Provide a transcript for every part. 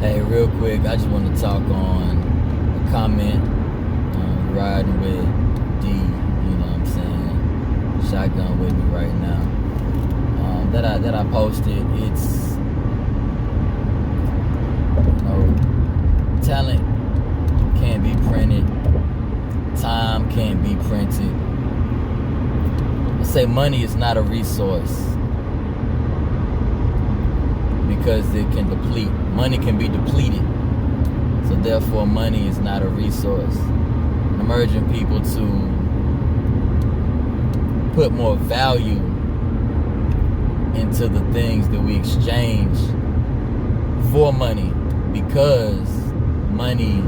Hey, real quick, I just want to talk on a comment riding with D, you know what I'm saying? Shotgun with me right now. That I posted. It's, talent can't be printed, time can't be printed. I say money is not a resource because it can deplete. Money can be depleted. So therefore money is not a resource. I'm urging people to put more value into the things that we exchange for money, because money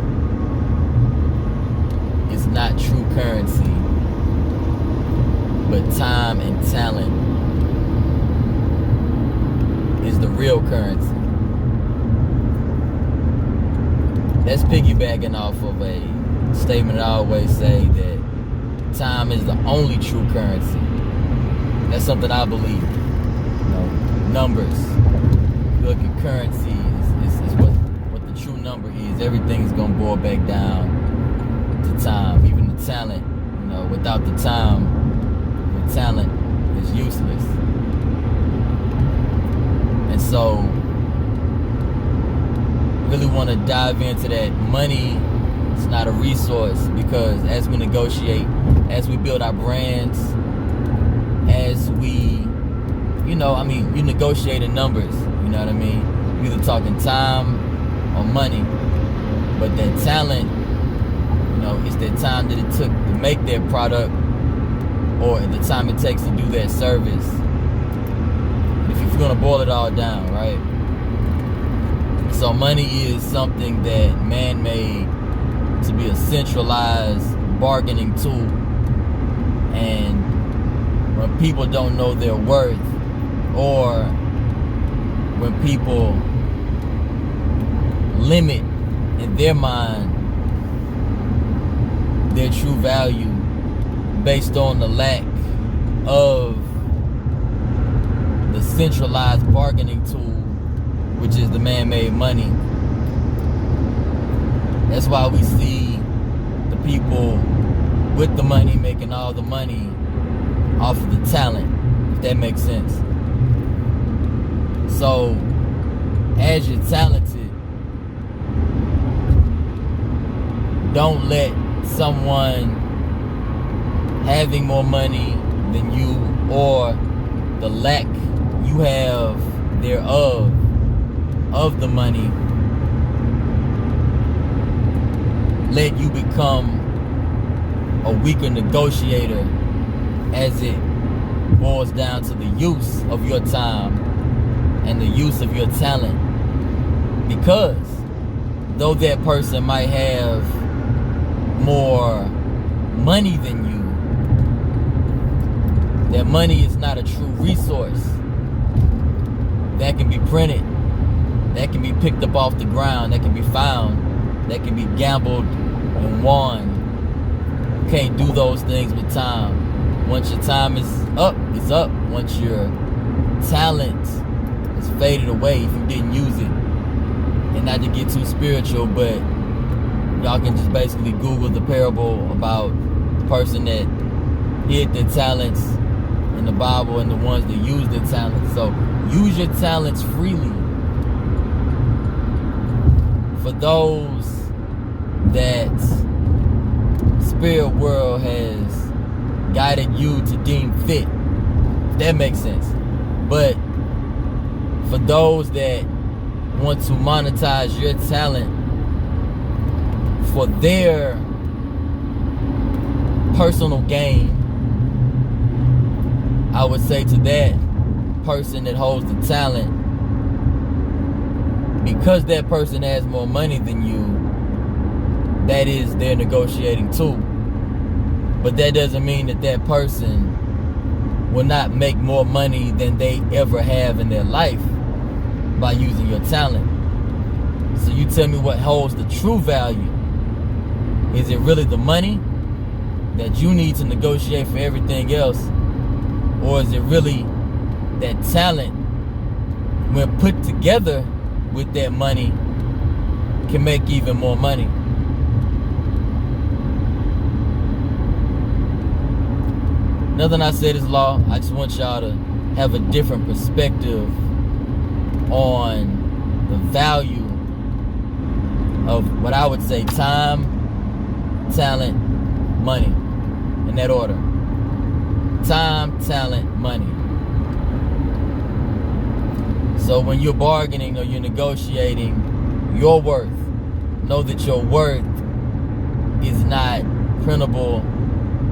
is not true currency, but time and talent is the real currency. That's piggybacking off of a statement I always say, that time is the only true currency. That's something I believe. Numbers. You look at currency is what the true number is. Everything is gonna boil back down to time. Even the talent. Without the time, the talent is useless. And so, really want to dive into that. Money is not a resource, because as we negotiate, as we build our brands, as we, you negotiate in numbers, you know what I mean? You're either talking time or money. But that talent, it's that time that it took to make that product, or the time it takes to do that service. If you're going to boil it all down, right? So money is something that man-made to be a centralized bargaining tool. And when people don't know their worth, or when people limit in their mind their true value based on the lack of the centralized bargaining tool, which is the man-made money. That's why we see the people with the money making all the money off of the talent, if that makes sense. So, as you're talented, don't let someone having more money than you, or the lack you have thereof of the money, let you become a weaker negotiator, as it boils down to the use of your time and the use of your talent. Because though that person might have more money than you, that money is not a true resource that can be printed, that can be picked up off the ground, that can be found, that can be gambled and won. You can't do those things with time. Once your time is up, it's up. Once your talent is faded away, if you didn't use it. And not to get too spiritual, but y'all can just basically Google the parable about the person that hid their talents in the Bible and the ones that use their talents. So use your talents freely. For those that spirit world has guided you to deem fit, if that makes sense. But for those that want to monetize your talent for their personal gain, I would say to that person that holds the talent, because that person has more money than you, that is their negotiating tool. But that doesn't mean that that person will not make more money than they ever have in their life by using your talent. So you tell me what holds the true value. Is it really the money that you need to negotiate for everything else? Or is it really that talent, when put together with that money, can make even more money. Nothing I said is law. I just want y'all to have a different perspective on the value of what I would say time, talent, money, in that order. Time, talent, money. So when you're bargaining or you're negotiating your worth, know that your worth is not printable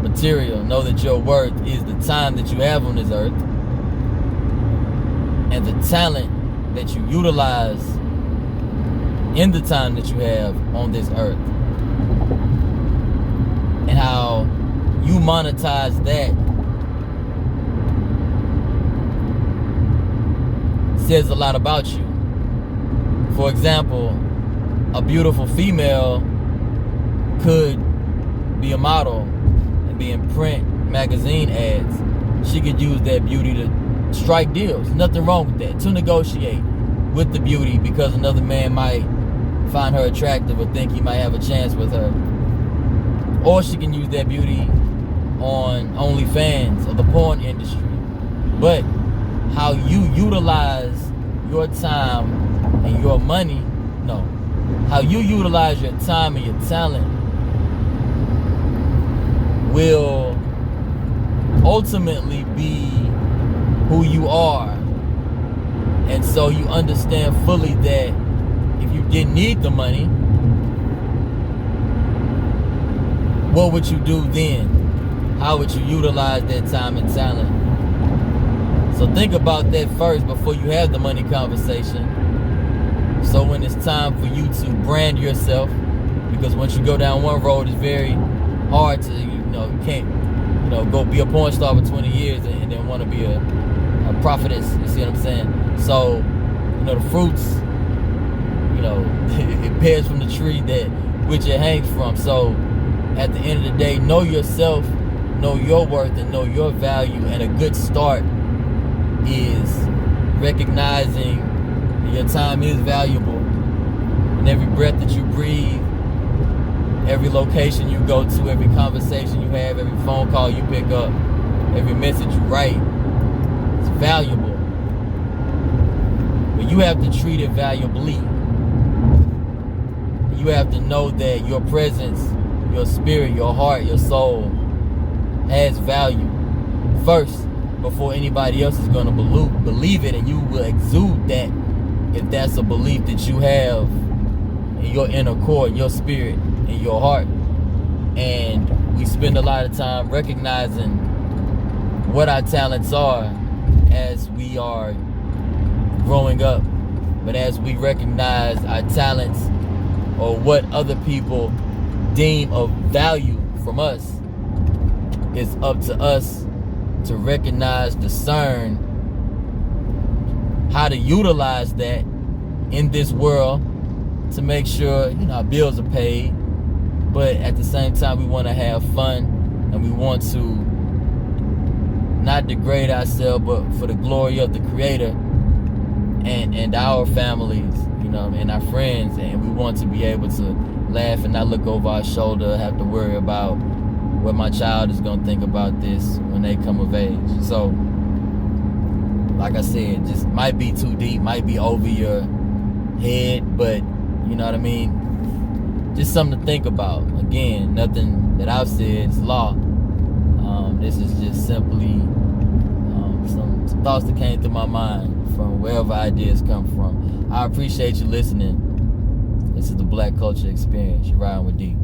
material. Know that your worth is the time that you have on this earth and the talent that you utilize in the time that you have on this earth, and how you monetize that says a lot about you. For example, a beautiful female could be a model and be in print magazine ads. She could use that beauty to strike deals. Nothing wrong with that. To negotiate with the beauty because another man might find her attractive or think he might have a chance with her. Or she can use that beauty on OnlyFans or the porn industry. But how you utilize your time and your money, how you utilize your time and your talent will ultimately be who you are. And so you understand fully that if you didn't need the money, what would you do then? How would you utilize that time and talent? So think about that first before you have the money conversation. So when it's time for you to brand yourself, because once you go down one road, it's very hard to, you can't, go be a porn star for 20 years and then want to be a prophetess. You see what I'm saying? So, the fruits, it bears from the tree that which it hangs from. So at the end of the day, know yourself, know your worth, and know your value. And a good start is recognizing that your time is valuable, and every breath that you breathe, every location you go to, every conversation you have, every phone call you pick up, every message you write, it's valuable. But you have to treat it valuably. You have to know that your presence, your spirit, your heart, your soul has value first before anybody else is going to believe it, and you will exude that if that's a belief that you have in your inner core, your spirit, and your heart. And we spend a lot of time recognizing what our talents are as we are growing up. But as we recognize our talents or what other people deem of value from us, it's up to us to recognize, discern how to utilize that in this world to make sure our bills are paid. But at the same time, we want to have fun, and we want to not degrade ourselves, but for the glory of the Creator and our families, and our friends. And we want to be able to laugh and not look over our shoulder, have to worry about what my child is going to think about this when they come of age. So, like I said, just might be too deep, might be over your head, but you know what I mean? Just something to think about. Again, nothing that I've said is law. This is just simply some thoughts that came through my mind from wherever ideas come from. I appreciate you listening. This is the Black Culture Experience. You're riding with D.